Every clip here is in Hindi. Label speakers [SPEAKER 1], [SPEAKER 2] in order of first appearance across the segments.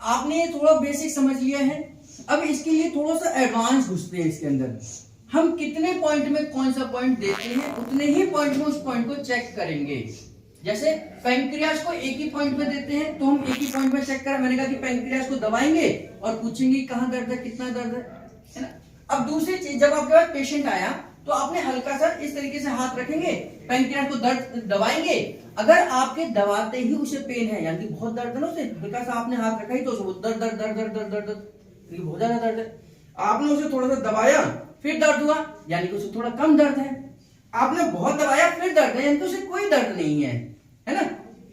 [SPEAKER 1] आपने ये थोड़ा बेसिक समझ लिया है। अब इसके लिए थोड़ा सा एडवांस घुसते हैं इसके अंदर। हम कितने पॉइंट में कौन सा पॉइंट देते हैं, उतने ही पॉइंट में उस पॉइंट को चेक करेंगे। जैसे पैंक्रियाज को एक ही पॉइंट में देते हैं तो हम एक ही पॉइंट में चेक करें। मैंने कहा कि पैंक्रियाज को दबाएंगे और पूछेंगे कहां दर्द है, कितना दर्द है ना। अब दूसरी चीज, जब आपके पास पेशेंट आया तो आपने हल्का सा इस तरीके से हाथ रखेंगे, पैंक्रियाज को दर्द दबाएंगे। अगर आपके दबाते ही उसे पेन है, यानी बहुत दर्द है ना, उसे हल्का सा आपने हाथ रखा ही तो दर्द दर्द दर्द दर्द दर्द दर्द दर्द, बहुत ज्यादा दर्द है। आपने उसे थोड़ा सा दबाया फिर दर्द हुआ, यानी कि उसे थोड़ा कम दर्द है। आपने बहुत दबाया फिर दर्द है, यानी कि उसे कोई दर्द नहीं है ना।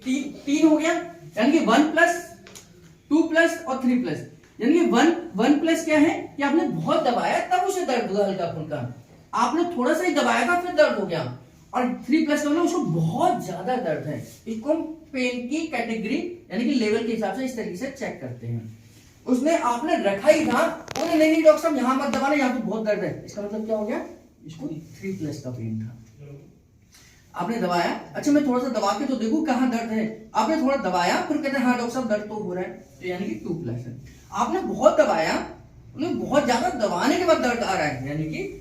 [SPEAKER 1] तीन हो गया, यानी कि 1 प्लस 2 प्लस और 3 प्लस, यानी कि 1 प्लस क्या है कि आपने बहुत दबाया तब उसे दर्द हुआ हल्का फुल्का, आपने थोड़ा सा ही दबाया था फिर दर्द हो गया। और 3 प्लस का उसको बहुत ज्यादा दर्द है। इसको हम पेन की कैटेगरी यानी कि लेवल के हिसाब से इस तरीके से चेक करते हैं। उसने आपने रखा ही था, बोले नहीं डॉक्टर साहब यहाँ मत दबाना, यहाँ तो बहुत दर्द है, इसका मतलब क्या हो गया, इसको 3 प्लस का पेन था। आपने दबाया, अच्छा मैं थोड़ा सा दबा के तो देखूं कहां दर्द है, आपने थोड़ा दबाया फिर कहते हैं हाँ डॉक्टर साहब दर्द तो हो रहा है, तो यानी कि 2 प्लस है। आपने बहुत दबाया, बहुत ज्यादा दबाने के बाद दर्द आ रहा है, यानी कि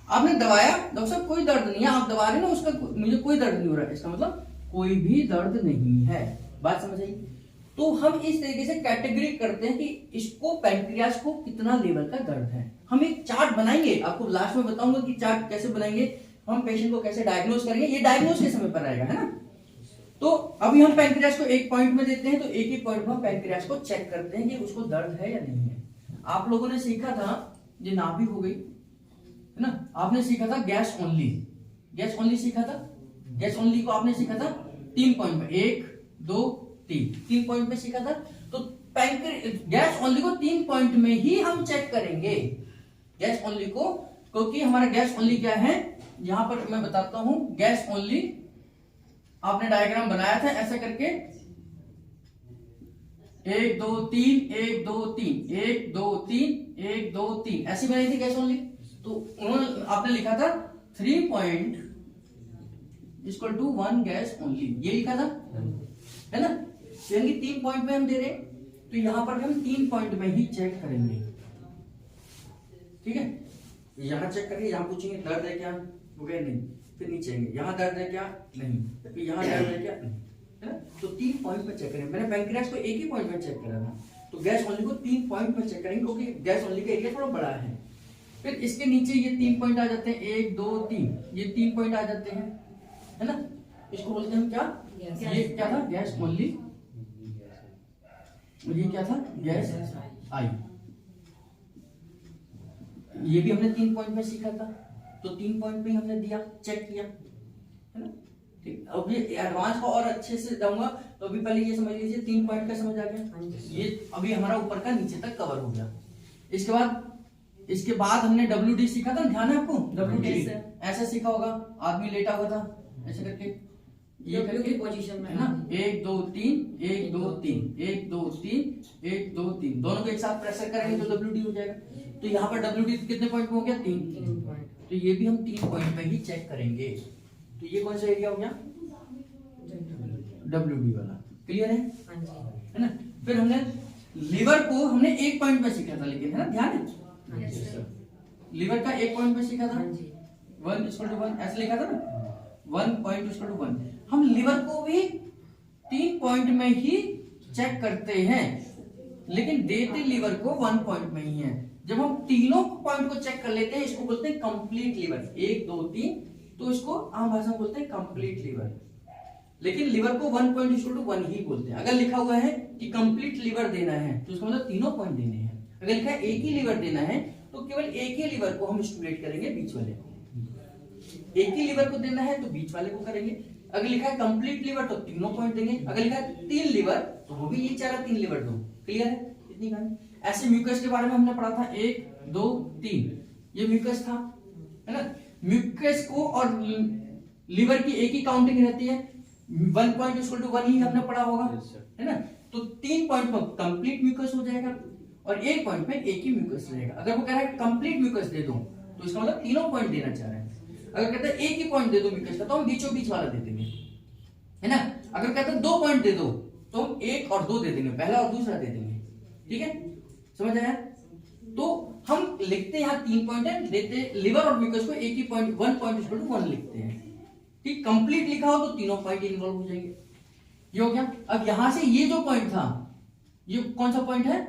[SPEAKER 1] आपने दबाया डॉक्टर साहब कोई दर्द नहीं है, आप दबा रहे ना उसका मुझे कोई दर्द नहीं हो रहा है, इसका मतलब कोई भी दर्द नहीं है। बात समझ आई। तो हम इस तरीके से कैटेगरी करते हैं कि इसको पैंक्रियाज को कितना लेवल का दर्द है। हम एक चार्ट बनाएंगे, आपको लास्ट में बताऊंगा कि चार्ट कैसे बनाएंगे, हम पेशेंट को कैसे डायग्नोज करेंगे, ये डायग्नोज के समय पर आएगा, है ना। तो अभी हम पैंक्रियाज को एक पॉइंट में देते हैं, तो एक ही पॉइंट में हम पैंक्रियाज को चेक करते हैं कि उसको दर्द है या नहीं है। आप लोगों ने सीखा था, ये नाभि हो गई है ना, आपने सीखा था गैस ओनली, गैस ओनली सीखा था। गैस ओनली को आपने सीखा था 3 पॉइंट में, 1 2 3 पॉइंट में सीखा था। तो गैस ओनली को 3 पॉइंट में ही हम चेक करेंगे, गैस ओनली को, क्योंकि हमारा गैस ओनली क्या है, यहां पर मैं बताता हूं। गैस ओनली आपने डायग्राम बनाया था ऐसा करके, 1 2 3 1 2 3 1 2 3 1 2 3 ऐसी बनाई थी गैस ओनली। तो उन्होंने आपने लिखा था 3 point equal to 1 gas only, ये लिखा था, है ना। यानी 3 पॉइंट में हम दे रहे, तो यहां पर हम 3 पॉइंट में ही चेक करेंगे, ठीक है। यहां चेक करेंगे, यहां पूछेंगे दर्द है क्या, हो गया नहीं, फिर नीचे आएंगे, यहां दर्द है क्या, नहीं, फिर यहां दर्द है क्या, नहीं, है ना। तो 3 पॉइंट पे चेक करेंगे। मैंने पैंक्रियाज को एक ही पॉइंट पे चेक करा था, तो गैस ओनली को 3 पॉइंट पे चेक करेंगे, क्योंकि गैस ओनली का एरिया थोड़ा बड़ा है। फिर इसके नीचे ये 3 पॉइंट आ जाते हैं, 1 2 3, ये 3 पॉइंट आ जाते हैं, है ना। इसको बोलते हैं हम क्या, ये क्या था, गैस ओनली, ये क्या था, गैस आई। ये भी हमने 3 पॉइंट में सीखा था, तो 3 पॉइंट में हमने दिया, चेक किया, है ना। ठीक, अब ये एडवांस को और अच्छे से जाऊंगा, तो अभी पहले ये समझ लीजिए 3 पॉइंट का समझ आ गया, ये अभी हमारा ऊपर का नीचे तक कवर हो गया। इसके बाद हमने WD सीखा था, ध्यान है आपको, WD ऐसा सीखा होगा, आदमी लेटा हुआ था ऐसे करके, ये करके पोजीशन में, है ना, 1 2 3 1 2 3 1 2 3 1 2 3, दोनों को एक साथ प्रेशर करेंगे तो WD हो जाएगा। तो यहाँ पर WD कितने पॉइंट में हो गया, 3 पॉइंट, तो ये भी हम 3 पॉइंट पे ही चेक करेंगे। तो ये कौन सा एरिया हो गया, WD वाला, क्लियर है ना। फिर हमने लीवर को हमने 1 पॉइंट पे सीखा था, लेकिन है ना, ध्यान है, लीवर का 1 पॉइंट पे सीखा था, 1 इक्वल टू 1 ऐसे लिखा था ना, 1 पॉइंट इक्वल टू 1। हम लीवर को भी 3 पॉइंट में ही चेक करते हैं, लेकिन देते लीवर को 1 पॉइंट में ही है। जब हम तीनों पॉइंट को चेक कर लेते हैं, इसको बोलते हैं कंप्लीट लीवर, 1 2 3, तो इसको आम भाषा में बोलते हैं कंप्लीट लीवर। लेकिन लीवर को 1 पॉइंट इक्वल टू 1 ही बोलते हैं। अगर लिखा हुआ है कि कंप्लीट लीवर देना है, तो इसका मतलब तीनों पॉइंट देने हैं। अगर लिखा है एक ही लीवर देना है, तो केवल एक ही लीवर को हम स्टिमुलेट करेंगे, बीच वाले को। एक ही लीवर को देना है तो बीच वाले को करेंगे। अगर लिखा है कंप्लीट लीवर तो तीनों पॉइंट देंगे। अगर लिखा है 3 लीवर तो वो भी ये चारा 3 लीवर दो। क्लियर है इतनी कहानी। ऐसे म्यूकस के बारे में हमने पढ़ा था, 1 2 3, ये म्यूकस था, है ना। म्यूकस को और लीवर की एक ही काउंटिंग रहती है, 1 पॉइंट इक्वल टू 1 ही हमने पढ़ा होगा, है ना। तो 3 पॉइंट पर कंप्लीट म्यूकस हो जाएगा और 1 पॉइंट में एक ही म्यूकस रहेगा। अगर वो कह रहा है कंप्लीट म्यूकस दे दो, तो इसका मतलब तीनों पॉइंट देना चाह रहे हैं। अगर कहते हैं एक ही पॉइंट दे दो म्यूकस का, तो हम बीचों बीच वाला दे देंगे, है ना। अगर कहते हैं 2 पॉइंट दे दो, तो हम 1 और 2 दे देंगे, पहला और दूसरा दे देंगे, ठीक है, समझ आया। तो हम लिखते हैं यहाँ 3 पॉइंट है, देते लिवर और म्यूकस को एक ही पॉइंट 1 पॉइंट इक्वल टू 1 लिखते हैं, ठीक। कंप्लीट लिखा हो तो तीनों पॉइंट इन्वॉल्व हो जाएंगे, ये हो गया। अब यहां से ये जो पॉइंट था, ये कौन सा पॉइंट है,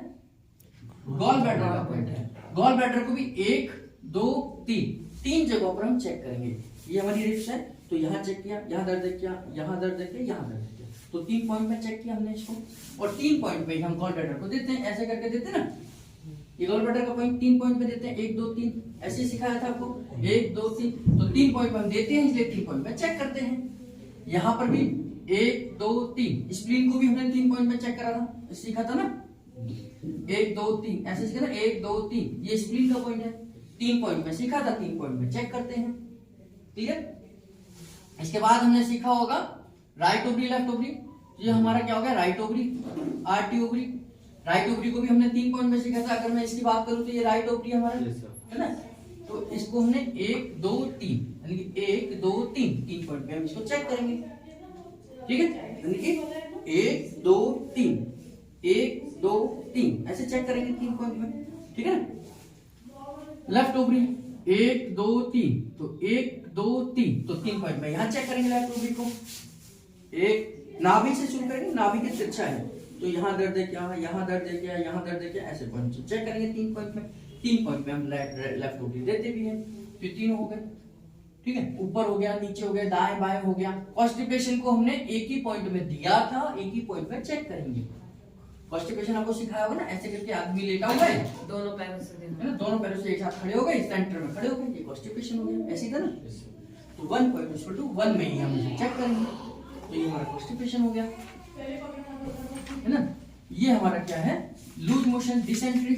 [SPEAKER 1] गॉल ब्लैडर का पॉइंट है। गॉल ब्लैडर को भी 1 2 3 जगहों पर हम चेक करेंगे। ये हमारी रिप्स है, तो यहाँ चेक किया, यहाँ दर्द किया, यहाँ दर्द किया, यहाँ दर्द किया, तो 3 पॉइंट में चेक किया हमने इसको, और 3 पॉइंट पे हम गॉल ब्लैडर को देते हैं, ऐसे करके देते हैं ना। ये गॉल ब्लैडर का पॉइंट 3 पॉइंट पे देते हैं, 1 2 3, ऐसे सिखाया था आपको, 1 2 3, तो 3 पॉइंट पे हम देते हैं, इसलिए 3 पॉइंट पे चेक करते हैं। यहाँ पर भी 1 2 3, स्प्लीन को भी हमने 3 पॉइंट पे चेक करा था, सीखा था ना, 1 2 3 ऐसे सीखा ना, 1 2 3, ये स्प्लीन का पॉइंट है, 3 पॉइंट में सीखा था, 3 पॉइंट में चेक करते हैं, क्लियर। इसके बाद हमने सीखा होगा राइट ओवरी लेफ्ट ओवरी, ये हमारा क्या हो गया, right ovary, RT ovary. Right ovary को भी हमने 3 पॉइंट में सीखा था। अगर मैं इसकी बात करूं तो ये राइट ओवरी हमारा है ना, तो इसको हमने 1 2 3 यानी कि 1 2 3 पॉइंट पे हम इसको चेक करेंगे, ठीक है, यानी कि 1 2 3 1 2 3 ऐसे चेक करेंगे 3 पॉइंट में, ठीक है ना। लेफ्ट ओवरी 1 2 3, तो 1 2 3, तो 3 पॉइंट में यहां चेक करेंगे लेफ्ट ओवरी को। एक नाभि से शुरू करेंगे, नाभि की तिरछा है, तो यहाँ दर्द है क्या, यहाँ दर्द है क्या, यहाँ दर्द है क्या, ऐसे पॉइंट चेक करेंगे 3 पॉइंट में। 3 पॉइंट में हम लेफ्ट ओवरी देते भी हैं, तो 3 हो गए, ठीक है। ऊपर हो गया, नीचे हो गया, दाएं बाएं हो गया। कॉन्स्टिपेशन को हमने एक ही पॉइंट में दिया था, एक ही पॉइंट में चेक करेंगे। कॉन्स्टिपेशन आपको सिखाया होगा ना, ऐसे करके आदमी लेटा हुआ है,
[SPEAKER 2] दोनों पैरों से
[SPEAKER 1] है ना, दोनों पैरों से एक साथ खड़े हो गए, सेंटर में खड़े हो गए, ये कॉन्स्टिपेशन हो गया, ऐसे था ना। तो 1 पॉइंट इक्वल टू 1 में ही हम इसे चेक करेंगे, तो ये हमारा कॉन्स्टिपेशन हो गया, है ना। ये हमारा क्या है, लूज मोशन डिसेंट्री,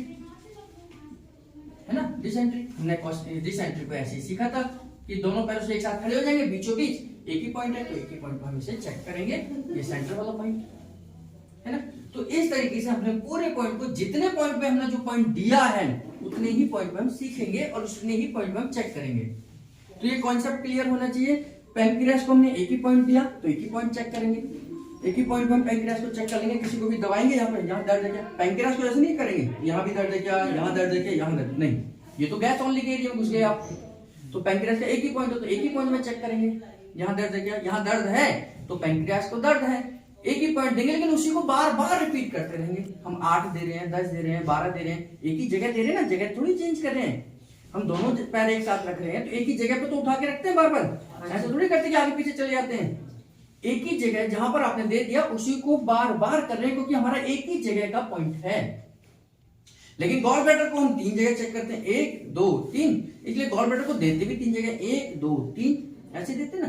[SPEAKER 1] है ना, डिसेंट्री। हमने डिसेंट्री को ऐसे ही सीखा था कि दोनों पैरों से एक साथ खड़े हो जाएंगे, बीचों बीच एक ही पॉइंट है, तो एक ही पॉइंट पर हम इसे चेक करेंगे, ये सेंटर वाला पॉइंट है ना। तो इस तरीके से हमने पूरे पॉइंट को, जितने पॉइंट पे हमने जो पॉइंट दिया है उतने ही पॉइंट पे हम सीखेंगे और उतने ही पॉइंट पे हम चेक करेंगे। तो ये कॉन्सेप्ट क्लियर होना चाहिए। पैंक्रियास को हमने एक ही पॉइंट दिया, तो एक ही पॉइंट चेक करेंगे, एक ही पॉइंट पे हम पैंक्रियास को चेक कर लेंगे। किसी को भी दबाएंगे यहाँ पे, यहाँ दर्द है क्या, पैंक्रियास को ऐसे नहीं करेंगे, यहाँ भी दर्द है क्या, यहाँ दर्द है क्या, यहाँ दर्द नहीं, ये तो गैस ओनली के एरिया में घुस गए आप। तो पैंक्रियास का एक ही पॉइंट हो, तो एक ही पॉइंट में चेक करेंगे, यहाँ दर्द है क्या, यहाँ दर्द है, तो पैंक्रियास को दर्द है, एक ही पॉइंट देंगे, लेकिन उसी को बार बार रिपीट करते रहेंगे। हम 8 दे रहे हैं, 10 दे रहे हैं, 12 दे रहे हैं, एक ही जगह दे रहे हैं ना, जगह थोड़ी चेंज कर रहे हैं। हम दोनों पैर एक साथ रख रहे हैं, तो एक ही जगह पे तो उठा के रखते हैं बार बार, ऐसे थोड़ी करते कि आगे पीछे चले जाते हैं। एक ही जगह जहां पर आपने दे दिया उसी को बार बार कर रहे हैं, क्योंकि हमारा एक ही जगह का पॉइंट है। लेकिन गॉल ब्लैडर को हम 3 जगह चेक करते हैं, 1 2 3, इसलिए गॉल ब्लैडर को देते भी 3 जगह, 1 2 3 ऐसे देते ना।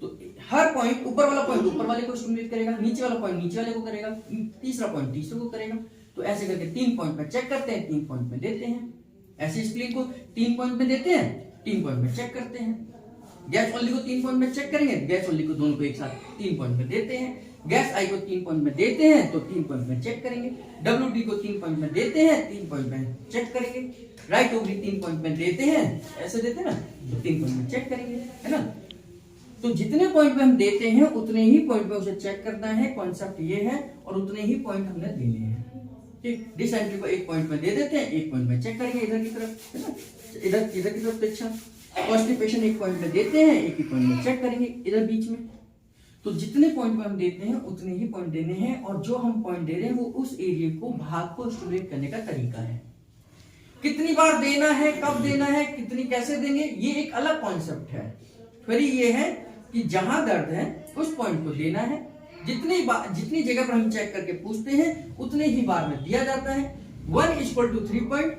[SPEAKER 1] तो हर पॉइंट, ऊपर वाला पॉइंट ऊपर वाले को स्टिमुलेट करेगा, नीचे वाला पॉइंट नीचे वाले को करेगा, तीसरा पॉइंट तीसरे को करेगा। तो ऐसे करके 3 पॉइंट में चेक करते हैं, 3 पॉइंट में देते हैं। ऐसे स्प्लीन को 3 पॉइंट में देते हैं, 3 पॉइंट में चेक करते हैं। गैस ओनली को 3 पॉइंट में चेक करेंगे, गैस ओनली को दोनों को एक साथ 3 पॉइंट में देते हैं। गैस आई को 3 पॉइंट में देते हैं, तो 3 पॉइंट में चेक करेंगे। WD को 3 पॉइंट में देते हैं, 3 पॉइंट में चेक करेंगे। राइट ओवरी 3 पॉइंट में देते हैं, ऐसे देते हैं ना, तो 3 पॉइंट में चेक करेंगे, है ना। तो जितने पॉइंट पे हम देते हैं उतने ही पॉइंट पे उसे चेक करना है, कॉन्सेप्ट ये है, और उतने ही पॉइंट हमने देने हैं, ठीक। डिसेंट्री को 1 पॉइंट में दे देते हैं, 1 पॉइंट में चेक करेंगे इधर की तरफ, है ना, इधर की तरफ तिरछा। कॉन्स्टिपेशन 1 पॉइंट में देते हैं, 1 ही पॉइंट में चेक करेंगे इधर बीच में। तो जितने पॉइंट पे हम देते हैं उतने ही पॉइंट देने हैं, और जो हम पॉइंट दे रहे हैं वो उस एरिया को, भाग को स्टिमुलेट करने का तरीका है। कितनी बार देना है, कब देना है, कितनी कैसे देंगे, ये एक अलग कॉन्सेप्ट है। फिर ये है कि जहां दर्द है उस पॉइंट को देना है, जितनी जगह पर हम चेक करके पूछते हैं उतने ही बार में दिया जाता है। 1 इक्वल टू 3 पॉइंट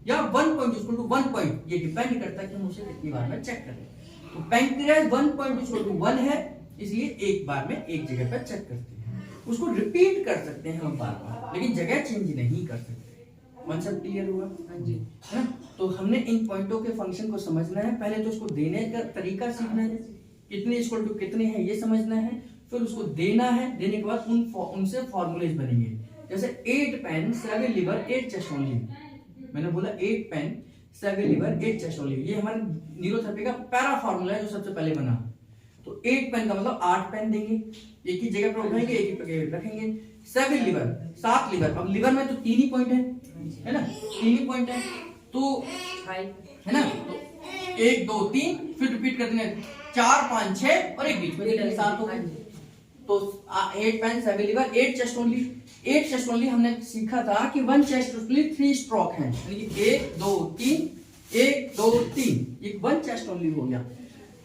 [SPEAKER 1] या 1 पॉइंट इक्वल टू 1 पॉइंट, ये डिपेंड करता है कि हम उसे कितनी बार में चेक करें। तो पैंक्रियास 1 पॉइंट इक्वल टू 1 है, इसलिए एक बार में एक जगह पर चेक करते हैं। उसको रिपीट कर सकते हैं हम बार बार, लेकिन जगह चेंज नहीं कर सकते। कॉन्सेप्ट क्लियर हुआ? हाँ जी, है ना। तो हमने इन पॉइंटों के फंक्शन को समझना है, पहले तो उसको देने का तरीका सीखना है, कितने इक्वल टू कितने हैं ये समझना है, फिर उसको देना है। देने के बाद उनसे फॉर्मूलेज बनेंगे, जैसे 8 पेन 7 लीवर 8 चेस्ट ओनली। मैंने बोला 8 पेन 7 लीवर 8 चेस्ट ओनली, ये हमारे न्यूरोथेरेपी का पैरा फॉर्मूला है जो सबसे पहले बना। तो 8 पेन का मतलब 8 पेन देंगे, एक ही जगह पर उठाएंगे, एक ही जगह रखेंगे। 7 लीवर, 7 लीवर। अब लीवर में तो 3 ही पॉइंट है ना, 3 ही पॉइंट है, तो है ना, तो 1 2 3 फिर रिपीट कर देंगे, 4 5 6 और एक बीच में 7 हो गए। तो 8 pen 7 liver, 8 chest only. 8 chest only हमने सीखा था कि 1 चेस्ट ओनली 3 स्ट्रोक है, यानी कि 1 2 3 1 2 3, ये 1 चेस्ट ओनली हो गया।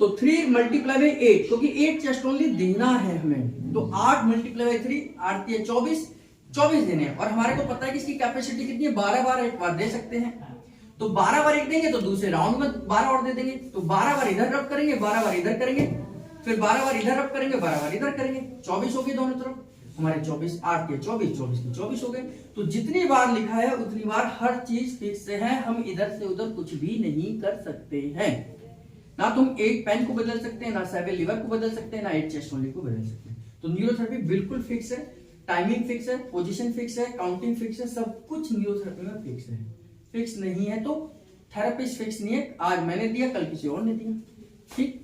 [SPEAKER 1] तो 3 मल्टीप्लाई बाय 8, क्योंकि 8 चेस्ट ओनली देना है हमें, तो 8 मल्टीप्लाई बाय 3, 8 3 24, 24 देने हैं। और हमारे को पता है कि इसकी कैपेसिटी कितनी है, 12 बार एक बार दे सकते हैं। तो 12 बार एक देंगे तो दूसरे राउंड में 12 और दे देंगे, तो 12 बार इधर रब करेंगे, 12 बार इधर करेंगे, फिर 12 बार इधर रब करेंगे, 12 बार इधर करेंगे, 24 हो गए दोनों तरफ हमारे। 24 8 के 24, 24 के 24 हो गए। तो जितनी बार लिखा है उतनी बार हर चीज फिक्स है, हम इधर से उधर कुछ भी नहीं कर सकते हैं। ना तुम 8 पेन को बदल सकते हैं, ना 7 लीवर को बदल सकते हैं, ना 8 चेस्ट ओनली को बदल सकते हैं। तो न्यूरोथेरेपी बिल्कुल फिक्स है, टाइमिंग फिक्स है, पोजीशन फिक्स है, काउंटिंग फिक्स है, सब कुछ न्यूरोथेरेपी में फिक्स है। फिक्स नहीं है तो थेरेपिस्ट फिक्स नहीं है, आज मैंने दिया कल किसी और ने दिया, ठीक।